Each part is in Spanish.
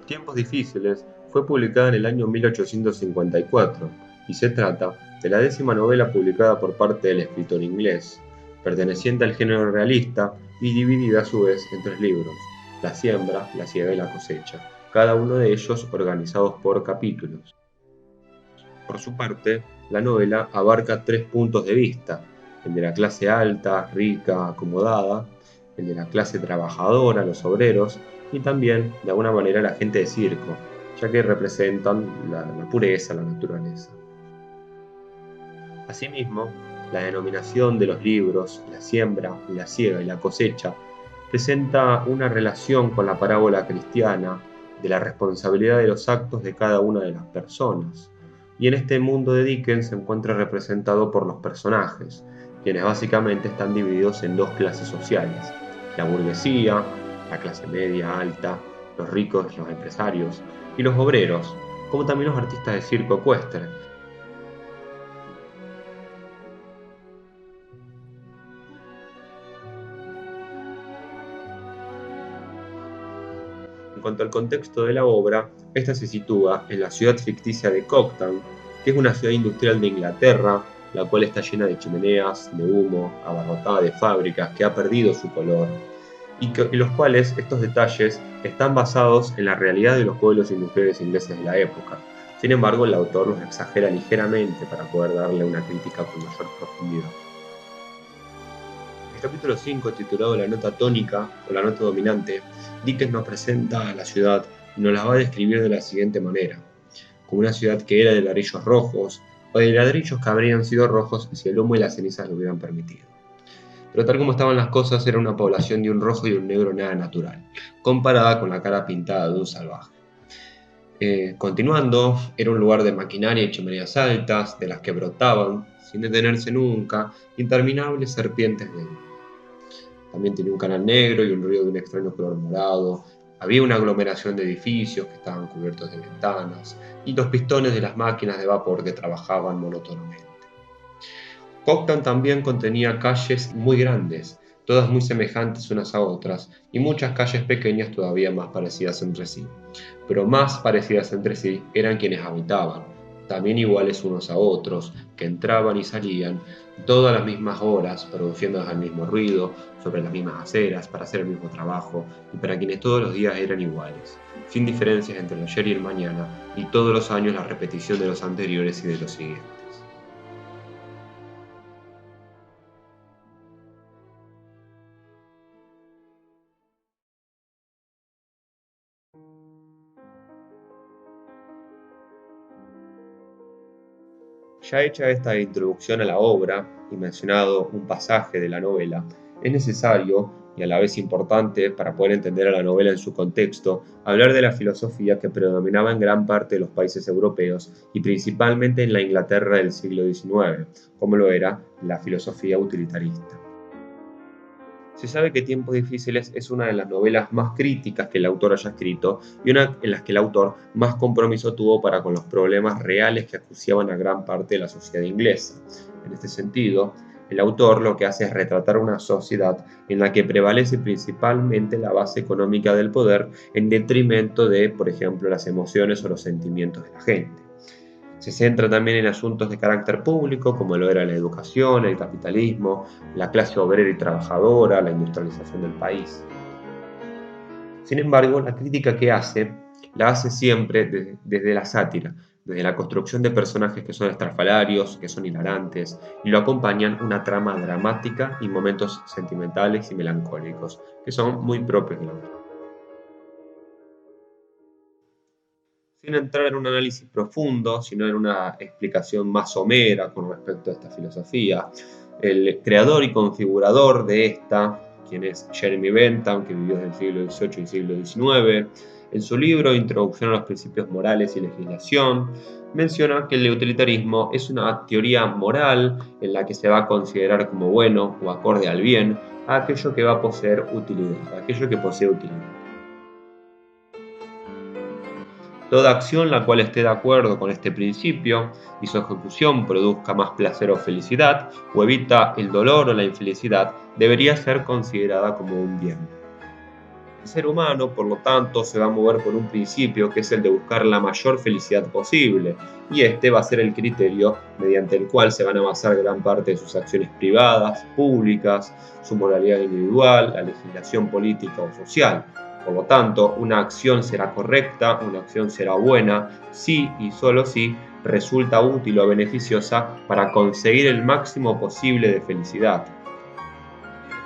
Tiempos difíciles fue publicada en el año 1854 y se trata de la 10ª novela publicada por parte del escritor inglés, perteneciente al género realista y dividida a su vez en 3 libros: La siembra, la siega y la cosecha, cada uno de ellos organizados por capítulos. Por su parte, la novela abarca 3 puntos de vista: el de la clase alta, rica, acomodada; el de la clase trabajadora, los obreros; y también, de alguna manera, la gente de circo, ya que representan la pureza, la naturaleza. Asimismo, la denominación de los libros, la siembra, la siega y la cosecha, presenta una relación con la parábola cristiana de la responsabilidad de los actos de cada una de las personas. Y en este mundo de Dickens se encuentra representado por los personajes, quienes básicamente están divididos en 2 clases sociales: la burguesía, la clase media alta, los ricos, los empresarios, y los obreros, como también los artistas de circo ecuestre. En cuanto al contexto de la obra, esta se sitúa en la ciudad ficticia de Coketown, que es una ciudad industrial de Inglaterra, la cual está llena de chimeneas, de humo, abarrotada de fábricas, que ha perdido su color, y los cuales estos detalles están basados en la realidad de los pueblos industriales ingleses de la época. Sin embargo, el autor los exagera ligeramente para poder darle una crítica con mayor profundidad. En el capítulo 5, titulado La nota tónica o la nota dominante, Dickens nos presenta a la ciudad y nos la va a describir de la siguiente manera: como una ciudad que era de ladrillos rojos, o de ladrillos que habrían sido rojos si el humo y las cenizas lo hubieran permitido. Pero tal como estaban las cosas, era una población de un rojo y un negro nada natural, comparada con la cara pintada de un salvaje. Continuando, era un lugar de maquinaria y chimeneas altas, de las que brotaban, sin detenerse nunca, interminables serpientes de humo. También tenía un canal negro y un río de un extraño color morado. Había una aglomeración de edificios que estaban cubiertos de ventanas y los pistones de las máquinas de vapor que trabajaban monótonamente. Coketown también contenía calles muy grandes, todas muy semejantes unas a otras, y muchas calles pequeñas todavía más parecidas entre sí. Pero más parecidas entre sí eran quienes habitaban, también iguales unos a otros, que entraban y salían todas las mismas horas, produciendo el mismo ruido, sobre las mismas aceras, para hacer el mismo trabajo, y para quienes todos los días eran iguales, sin diferencias entre el ayer y el mañana, y todos los años la repetición de los anteriores y de los siguientes. Ya hecha esta introducción a la obra y mencionado un pasaje de la novela, es necesario, y a la vez importante para poder entender a la novela en su contexto, hablar de la filosofía que predominaba en gran parte de los países europeos y principalmente en la Inglaterra del siglo XIX, como lo era la filosofía utilitarista. Se sabe que Tiempos difíciles es una de las novelas más críticas que el autor haya escrito y una en las que el autor más compromiso tuvo para con los problemas reales que acuciaban a gran parte de la sociedad inglesa. En este sentido, el autor lo que hace es retratar una sociedad en la que prevalece principalmente la base económica del poder en detrimento de, por ejemplo, las emociones o los sentimientos de la gente. Se centra también en asuntos de carácter público, como lo era la educación, el capitalismo, la clase obrera y trabajadora, la industrialización del país. Sin embargo, la crítica que hace, la hace siempre desde la sátira, desde la construcción de personajes que son estrafalarios, que son hilarantes, y lo acompañan una trama dramática y momentos sentimentales y melancólicos, que son muy propios del autor. Sin entrar en un análisis profundo, sino en una explicación más somera con respecto a esta filosofía. El creador y configurador de esta, quien es Jeremy Bentham, que vivió desde el siglo XVIII y siglo XIX, en su libro Introducción a los principios morales y legislación, menciona que el utilitarismo es una teoría moral en la que se va a considerar como bueno o acorde al bien a aquello que va a poseer utilidad, aquello que posee utilidad. Toda acción la cual esté de acuerdo con este principio y su ejecución produzca más placer o felicidad, o evita el dolor o la infelicidad, debería ser considerada como un bien. El ser humano, por lo tanto, se va a mover por un principio que es el de buscar la mayor felicidad posible, y este va a ser el criterio mediante el cual se van a basar gran parte de sus acciones privadas, públicas, su moralidad individual, la legislación política o social. Por lo tanto, una acción será correcta, una acción será buena, si y solo si resulta útil o beneficiosa para conseguir el máximo posible de felicidad.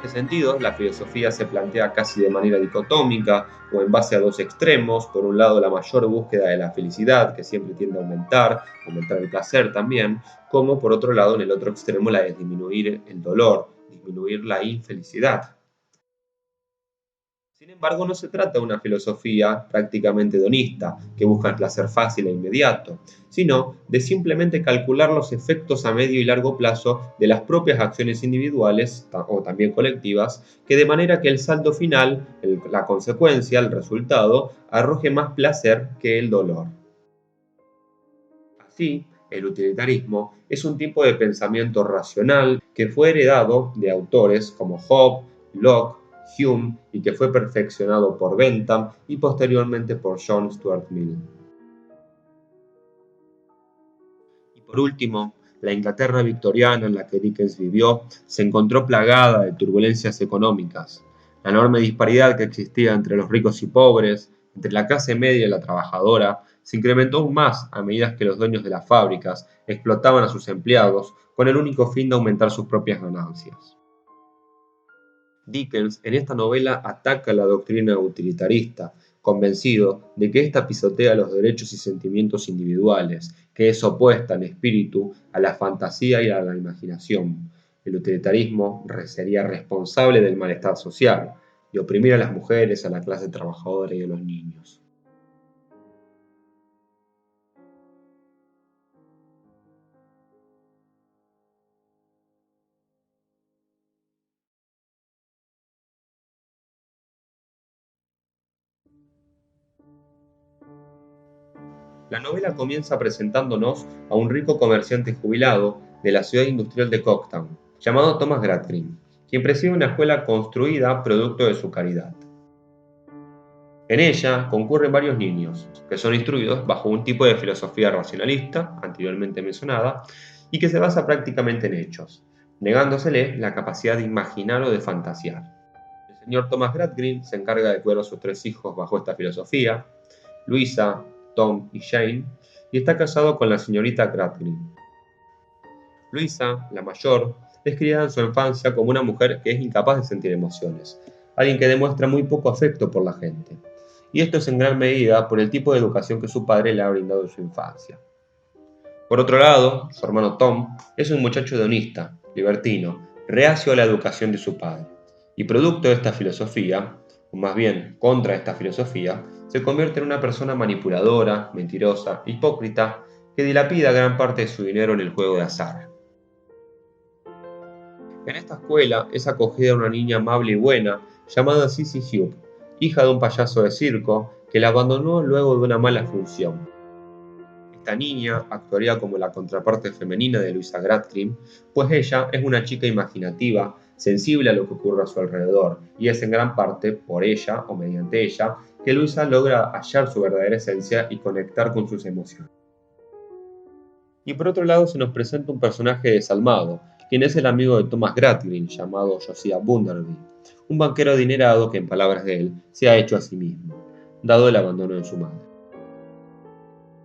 En este sentido, la filosofía se plantea casi de manera dicotómica o en base a dos extremos. Por un lado, la mayor búsqueda de la felicidad, que siempre tiende a aumentar el placer también, como por otro lado, en el otro extremo, la de disminuir el dolor, disminuir la infelicidad. Sin embargo, no se trata de una filosofía prácticamente hedonista, que busca el placer fácil e inmediato, sino de simplemente calcular los efectos a medio y largo plazo de las propias acciones individuales o también colectivas, que de manera que el saldo final, la consecuencia, el resultado, arroje más placer que el dolor. Así, el utilitarismo es un tipo de pensamiento racional que fue heredado de autores como Hobbes, Locke, Hume y que fue perfeccionado por Bentham y posteriormente por John Stuart Mill. Y por último, la Inglaterra victoriana en la que Dickens vivió se encontró plagada de turbulencias económicas. La enorme disparidad que existía entre los ricos y pobres, entre la clase media y la trabajadora, se incrementó aún más a medida que los dueños de las fábricas explotaban a sus empleados con el único fin de aumentar sus propias ganancias. Dickens en esta novela ataca la doctrina utilitarista, convencido de que ésta pisotea los derechos y sentimientos individuales, que es opuesta en espíritu a la fantasía y a la imaginación. El utilitarismo sería responsable del malestar social y oprimir a las mujeres, a la clase trabajadora y a los niños. La novela comienza presentándonos a un rico comerciante jubilado de la ciudad industrial de Cooktown, llamado Thomas Gradgrin, quien preside una escuela construida producto de su caridad. En ella concurren varios niños, que son instruidos bajo un tipo de filosofía racionalista, anteriormente mencionada, y que se basa prácticamente en hechos, negándosele la capacidad de imaginar o de fantasear. El señor Thomas Gradgrin se encarga de cuidar a sus tres hijos bajo esta filosofía, Luisa, Tom y Jane, y está casado con la señorita Gradgrin. Luisa, la mayor, es criada en su infancia como una mujer que es incapaz de sentir emociones, alguien que demuestra muy poco afecto por la gente. Y esto es en gran medida por el tipo de educación que su padre le ha brindado en su infancia. Por otro lado, su hermano Tom es un muchacho hedonista, libertino, reacio a la educación de su padre, y producto de esta filosofía, o más bien contra esta filosofía, se convierte en una persona manipuladora, mentirosa, hipócrita, que dilapida gran parte de su dinero en el juego de azar. En esta escuela es acogida una niña amable y buena llamada Sissy Hope, hija de un payaso de circo que la abandonó luego de una mala función. Esta niña actuaría como la contraparte femenina de Luisa Gradgrin, pues ella es una chica imaginativa, sensible a lo que ocurre a su alrededor, y es en gran parte por ella o mediante ella que Luisa logra hallar su verdadera esencia y conectar con sus emociones. Y por otro lado se nos presenta un personaje desalmado, quien es el amigo de Thomas Gradgrin, llamado Josiah Bunderby, un banquero adinerado que, en palabras de él, se ha hecho a sí mismo, dado el abandono de su madre.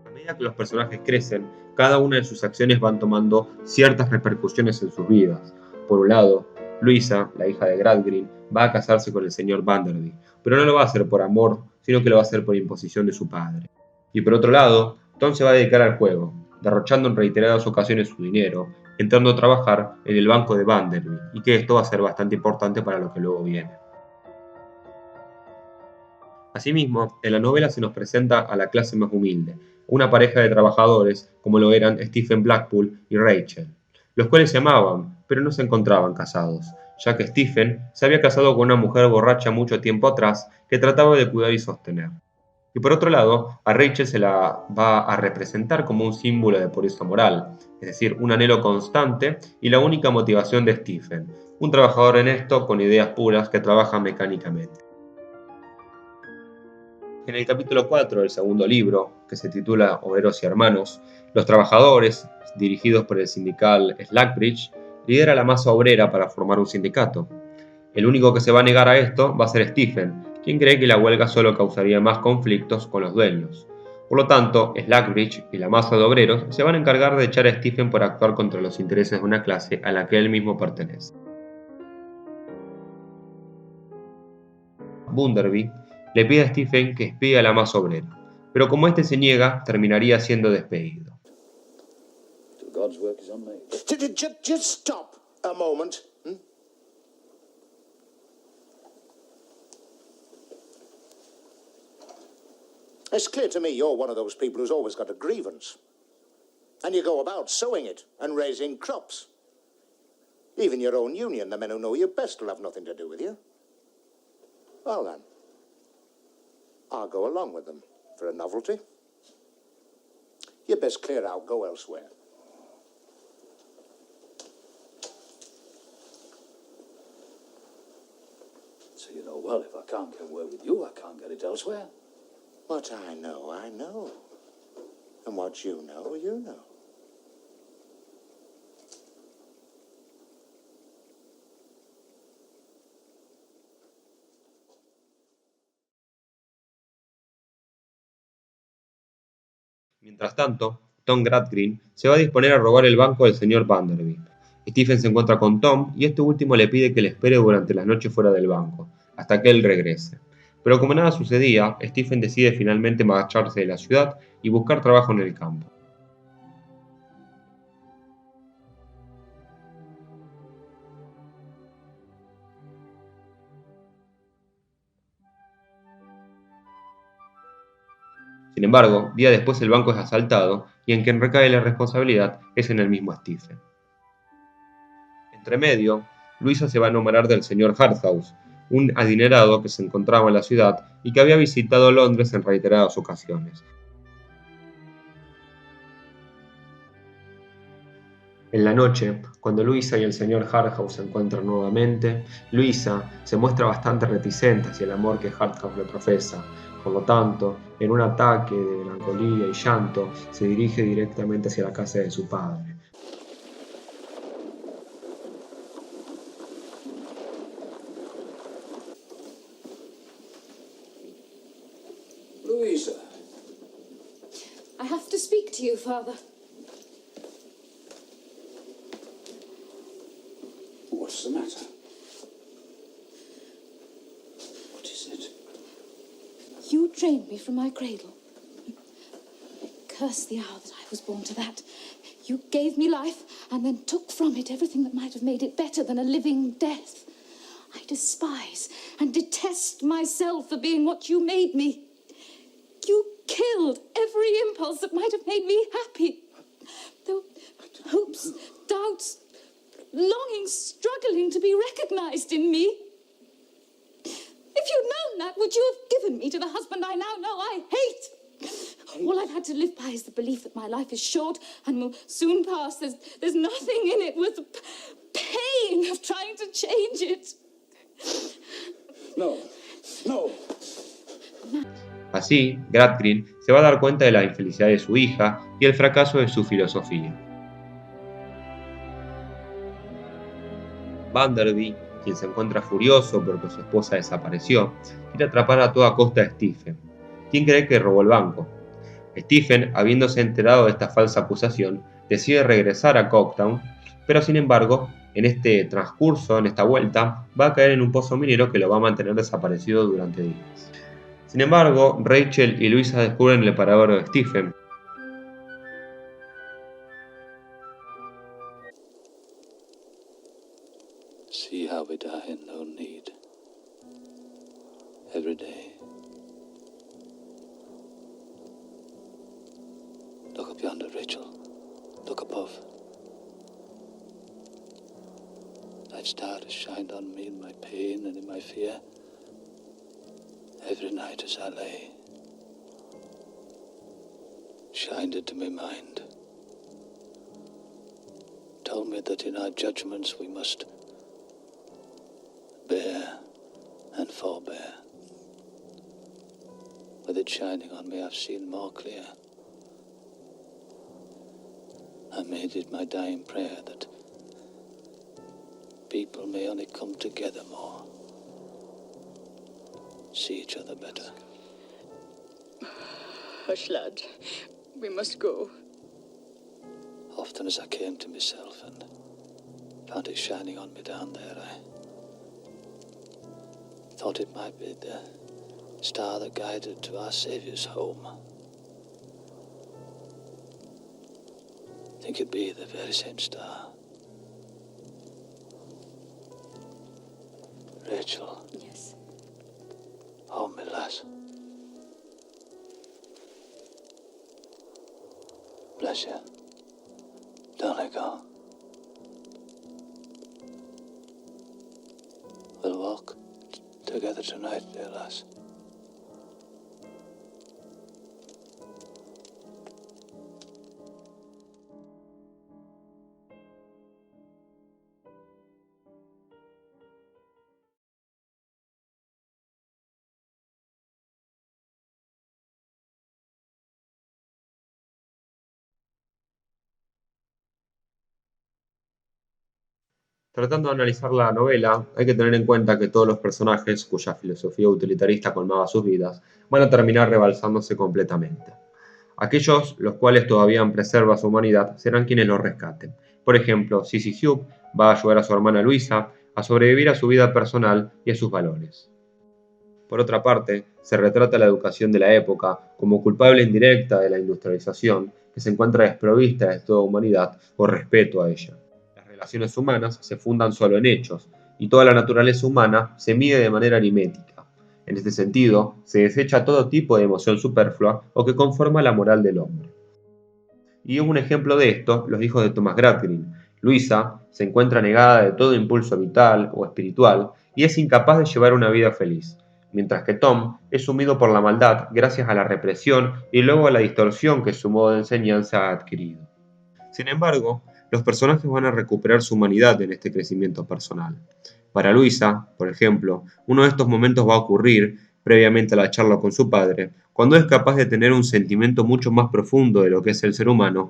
A medida que los personajes crecen, cada una de sus acciones van tomando ciertas repercusiones en sus vidas. Por un lado, Luisa, la hija de Gradgrin, va a casarse con el señor Bunderby, pero no lo va a hacer por amor, sino que lo va a hacer por imposición de su padre. Y por otro lado, Tom se va a dedicar al juego, derrochando en reiteradas ocasiones su dinero, entrando a trabajar en el banco de Bunderby, y que esto va a ser bastante importante para lo que luego viene. Asimismo, en la novela se nos presenta a la clase más humilde, una pareja de trabajadores como lo eran Stephen Blackpool y Rachel, los cuales se amaban, pero no se encontraban casados, ya que Stephen se había casado con una mujer borracha mucho tiempo atrás que trataba de cuidar y sostener. Y por otro lado, a Rachel se la va a representar como un símbolo de pureza moral, es decir, un anhelo constante y la única motivación de Stephen, un trabajador honesto con ideas puras que trabaja mecánicamente. En el capítulo 4 del segundo libro, que se titula Obreros y Hermanos, los trabajadores, dirigidos por el sindical Slackbridge, lidera la masa obrera para formar un sindicato. El único que se va a negar a esto va a ser Stephen, quien cree que la huelga solo causaría más conflictos con los dueños. Por lo tanto, Slackbridge y la masa de obreros se van a encargar de echar a Stephen por actuar contra los intereses de una clase a la que él mismo pertenece. Bunderby le pide a Stephen que espíe a la masa obrera, pero como este se niega, terminaría siendo despedido. Just stop a moment. It's clear to me you're one of those people who's always got a grievance. And you go about sowing it and raising crops. Even your own union, the men who know you best, will have nothing to do with you. Well then, I'll go along with them for a novelty. You best clear out, go elsewhere. So you know well, if I can't get away with you, I can't get it elsewhere. What I know. And what you know. Mientras tanto, Tom Gradgrin se va a disponer a robar el banco del señor Bunderby. Stephen se encuentra con Tom y este último le pide que le espere durante las noches fuera del banco, hasta que él regrese. Pero como nada sucedía, Stephen decide finalmente marcharse de la ciudad y buscar trabajo en el campo. Sin embargo, días después el banco es asaltado y en quien recae la responsabilidad es en el mismo Stephen. Entre medio, Luisa se va a enamorar del señor Harthouse, un adinerado que se encontraba en la ciudad y que había visitado Londres en reiteradas ocasiones. En la noche, cuando Luisa y el señor Harthouse se encuentran nuevamente, Luisa se muestra bastante reticente hacia el amor que Harthouse le profesa. Por lo tanto, en un ataque de melancolía y llanto, se dirige directamente hacia la casa de su padre. Louisa. I have to speak to you, Father. What's the matter? What is it? You trained me from my cradle. Curse the hour that I was born to that. You gave me life and then took from it everything that might have made it better than a living death. I despise and detest myself for being what you made me. You killed every impulse that might have made me happy. There were hopes, doubts, longings struggling to be recognized in me. If you'd known that, would you have given me to the husband I now know I hate? All I've had to live by is the belief that my life is short and will soon pass. There's nothing in it worth the pain of trying to change it. No. Así, Gradgrin se va a dar cuenta de la infelicidad de su hija y el fracaso de su filosofía. Bunderby, quien se encuentra furioso porque su esposa desapareció, quiere atrapar a toda costa a Stephen, quien cree que robó el banco. Stephen, habiéndose enterado de esta falsa acusación, decide regresar a Coketown, pero sin embargo, en este transcurso, en esta vuelta, va a caer en un pozo minero que lo va a mantener desaparecido durante días. Sin embargo, Rachel y Luisa descubren el paradero de Stephen. See how we die in no need. Every day. Look up yonder, Rachel. Look above. That star has shined on me in my pain and in my fear. Every night as I lay, shined into my mind, told me that in our judgments we must bear and forbear, with the light shining on me, I've seen more clear. I made it my dying prayer that people may only come together more, see each other better. Hush, lad. We must go. Often as I came to myself and found it shining on me down there, I thought it might be the star that guided to our Saviour's home. I think it'd be the very same star. Rachel. Yes. Oh, my lass. Bless you. Don't let go. We'll walk together tonight, dear lass. Tratando de analizar la novela, hay que tener en cuenta que todos los personajes, cuya filosofía utilitarista colmaba sus vidas, van a terminar rebalsándose completamente. Aquellos los cuales todavía preservan su humanidad serán quienes los rescaten. Por ejemplo, Sissy Jupe va a ayudar a su hermana Luisa a sobrevivir a su vida personal y a sus valores. Por otra parte, se retrata la educación de la época como culpable indirecta de la industrialización que se encuentra desprovista de toda humanidad o respeto a ella. Las relaciones humanas se fundan solo en hechos, y toda la naturaleza humana se mide de manera aritmética. En este sentido, se desecha todo tipo de emoción superflua o que conforma la moral del hombre. Y un ejemplo de esto, los hijos de Thomas Gradgrin. Luisa se encuentra negada de todo impulso vital o espiritual y es incapaz de llevar una vida feliz, mientras que Tom es sumido por la maldad gracias a la represión y luego a la distorsión que su modo de enseñanza ha adquirido. Sin embargo, los personajes van a recuperar su humanidad en este crecimiento personal. Para Luisa, por ejemplo, uno de estos momentos va a ocurrir, previamente a la charla con su padre, cuando es capaz de tener un sentimiento mucho más profundo de lo que es el ser humano.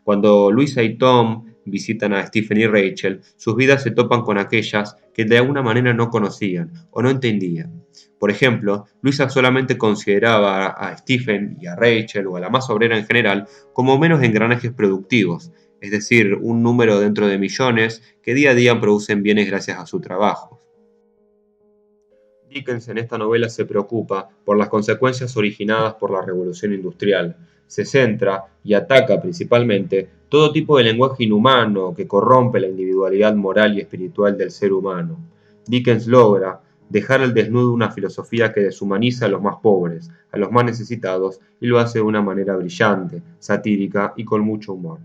Cuando Luisa y Tom visitan a Stephen y Rachel, sus vidas se topan con aquellas que de alguna manera no conocían o no entendían. Por ejemplo, Luisa solamente consideraba a Stephen y a Rachel o a la masa obrera en general como meros engranajes productivos, es decir, un número dentro de millones que día a día producen bienes gracias a su trabajo. Dickens en esta novela se preocupa por las consecuencias originadas por la revolución industrial. Se centra y ataca principalmente todo tipo de lenguaje inhumano que corrompe la individualidad moral y espiritual del ser humano. Dickens logra dejar al desnudo una filosofía que deshumaniza a los más pobres, a los más necesitados, y lo hace de una manera brillante, satírica y con mucho humor.